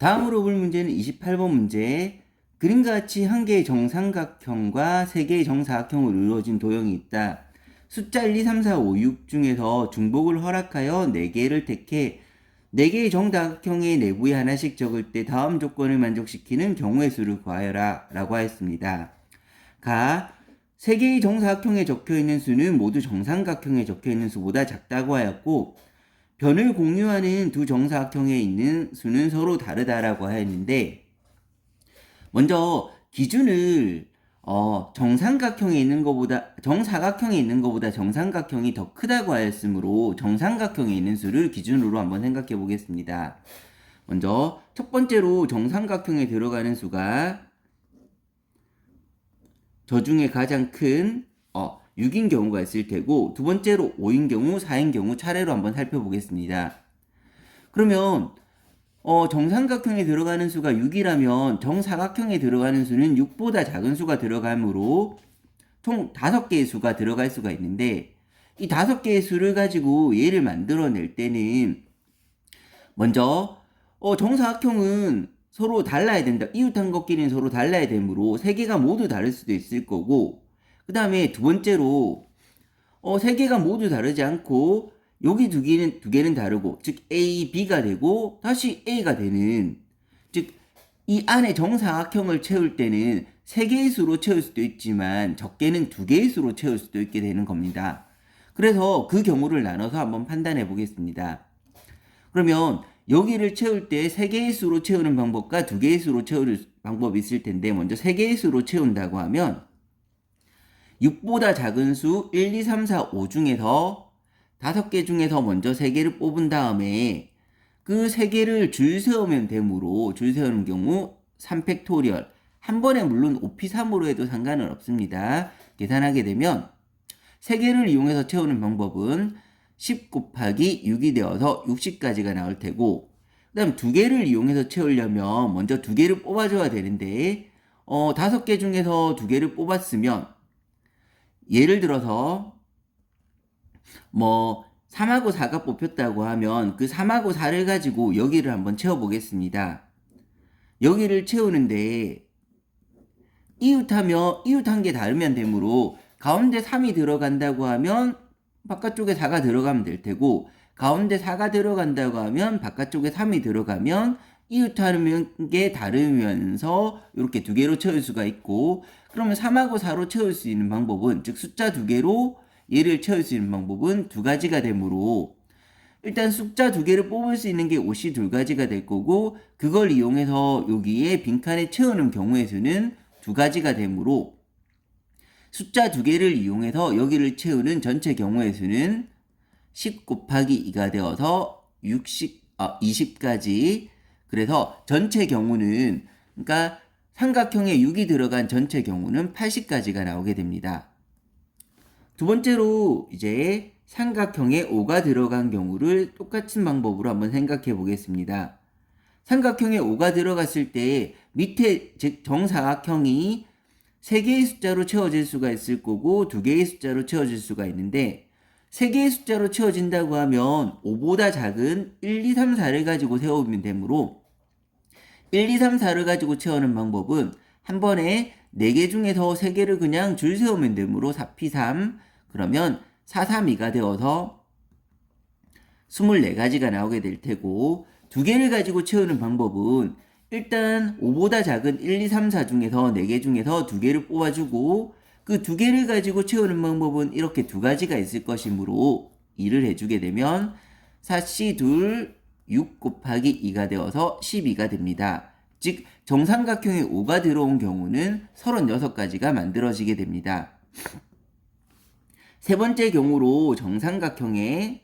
다음으로 볼 문제는 28번 문제. 그림과 같이 한 개의 정삼각형과 세 개의 정사각형으로 이루어진 도형이 있다. 숫자 1, 2, 3, 4, 5, 6 중에서 중복을 허락하여 4개를 택해 4개의 정다각형의 내부에 하나씩 적을 때 다음 조건을 만족시키는 경우의 수를 구하여라 라고 하였습니다. 가 3개의 정사각형에 적혀있는 수는 모두 정삼각형에 적혀있는 수보다 작다고 하였고, 변을 공유하는 두 정사각형에 있는 수는 서로 다르다라고 하였는데, 먼저 기준을 정삼각형에 있는 것보다 정삼각형이 더 크다고 하였으므로 정삼각형에 있는 수를 기준으로 한번 생각해 보겠습니다. 먼저 첫 번째로 정삼각형에 들어가는 수가 저 중에 가장 큰 6인 경우가 있을 테고, 두 번째로 5인 경우, 4인 경우 차례로 한번 살펴보겠습니다. 그러면 정삼각형에 들어가는 수가 6이라면 정사각형에 들어가는 수는 6보다 작은 수가 들어가므로 총 5개의 수가 들어갈 수가 있는데, 이 5개의 수를 가지고 얘를 만들어낼 때는 먼저 정사각형은 서로 달라야 된다. 이웃한 것끼리는 서로 달라야 되므로 3개가 모두 다를 수도 있을 거고, 그 다음에 두 번째로 3개가 모두 다르지 않고 여기 두 개는 다르고, 즉 A, B가 되고 다시 A가 되는, 즉 이 안에 정사각형을 채울 때는 3개의 수로 채울 수도 있지만 적게는 2개의 수로 채울 수도 있게 되는 겁니다. 그래서 그 경우를 나눠서 한번 판단해 보겠습니다. 그러면 여기를 채울 때 3개의 수로 채우는 방법과 2개의 수로 채우는 방법이 있을 텐데, 먼저 3개의 수로 채운다고 하면 6보다 작은 수 1, 2, 3, 4, 5 중에서 5개 중에서 먼저 3개를 뽑은 다음에 그 3개를 줄 세우면 되므로, 줄 세우는 경우 3팩토리얼, 한 번에 물론 5P3으로 해도 상관은 없습니다. 계산하게 되면 3개를 이용해서 채우는 방법은 10 곱하기 6이 되어서 60까지가 나올 테고, 그 다음 2개를 이용해서 채우려면 먼저 2개를 뽑아줘야 되는데 5개 중에서 2개를 뽑았으면, 예를 들어서 3하고 4가 뽑혔다고 하면 그 3하고 4를 가지고 여기를 한번 채워보겠습니다. 여기를 채우는데 이웃한 게 다르면 되므로 가운데 3이 들어간다고 하면 바깥쪽에 4가 들어가면 될 테고, 가운데 4가 들어간다고 하면 바깥쪽에 3이 들어가면 이웃하는 게 다르면서 이렇게 2개로 채울 수가 있고, 그러면 3하고 4로 채울 수 있는 방법은, 즉 숫자 2개로 얘를 채울 수 있는 방법은 2가지가 되므로, 일단 숫자 2개를 뽑을 수 있는 게 옷이 2가지가 될 거고, 그걸 이용해서 여기에 빈칸에 채우는 경우의 수는 2가지가 되므로 숫자 2개를 이용해서 여기를 채우는 전체 경우의 수는 10 곱하기 2가 되어서 20까지. 그래서 전체 경우는, 그러니까 삼각형에 6이 들어간 전체 경우는 80까지가 나오게 됩니다. 두 번째로 이제 삼각형에 5가 들어간 경우를 똑같은 방법으로 한번 생각해 보겠습니다. 삼각형에 5가 들어갔을 때 밑에, 즉 정사각형이 3개의 숫자로 채워질 수가 있을 거고 2개의 숫자로 채워질 수가 있는데, 3개의 숫자로 채워진다고 하면 5보다 작은 1, 2, 3, 4를 가지고 세우면 되므로 1, 2, 3, 4를 가지고 채우는 방법은 한 번에 4개 중에서 3개를 그냥 줄 세우면 되므로 4P3, 그러면 4, 3, 2가 되어서 24가지가 나오게 될 테고, 2개를 가지고 채우는 방법은 일단 5보다 작은 1, 2, 3, 4 중에서 4개 중에서 2개를 뽑아주고, 그 2개를 가지고 채우는 방법은 이렇게 2가지가 있을 것이므로 2를 해주게 되면 4C2 6 곱하기 2가 되어서 12가 됩니다. 즉 정삼각형에 5가 들어온 경우는 36가지가 만들어지게 됩니다. 세 번째 경우로 정삼각형에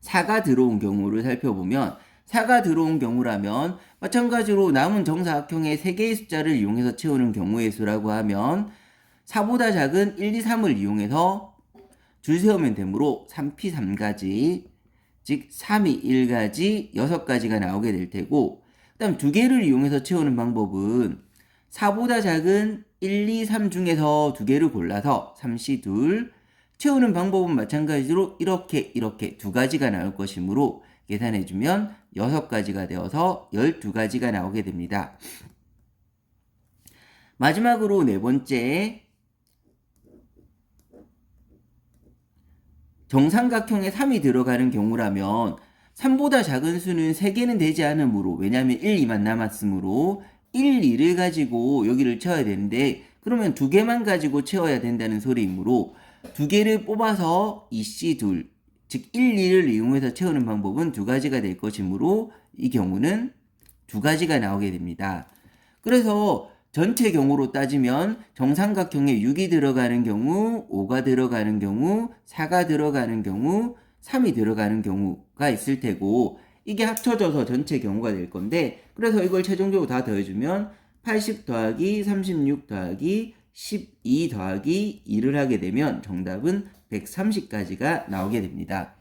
4가 들어온 경우를 살펴보면, 4가 들어온 경우라면 마찬가지로 남은 정사각형의 3개의 숫자를 이용해서 채우는 경우의 수라고 하면 4보다 작은 1, 2, 3을 이용해서 줄 세우면 되므로 3P3가지, 즉 3이 1가지, 6가지가 나오게 될 테고, 그 다음 2개를 이용해서 채우는 방법은 4보다 작은 1, 2, 3 중에서 2개를 골라서 3C2 채우는 방법은 마찬가지로 이렇게 두 가지가 나올 것이므로 계산해주면 6가지가 되어서 12가지가 나오게 됩니다. 마지막으로 네 번째, 정삼각형에 3이 들어가는 경우라면 3보다 작은 수는 3개는 되지 않으므로, 왜냐하면 1, 2만 남았으므로 1, 2를 가지고 여기를 채워야 되는데 그러면 2개만 가지고 채워야 된다는 소리이므로 2개를 뽑아서 2C2, 즉 1, 2를 이용해서 채우는 방법은 2가지가 될 것이므로 이 경우는 2가지가 나오게 됩니다. 그래서 전체 경우로 따지면 정삼각형에 6이 들어가는 경우, 5가 들어가는 경우, 4가 들어가는 경우, 3이 들어가는 경우가 있을 테고 이게 합쳐져서 전체 경우가 될 건데, 그래서 이걸 최종적으로 다 더해주면 80 더하기 36 더하기 12 더하기 2를 하게 되면 정답은 130까지가 나오게 됩니다.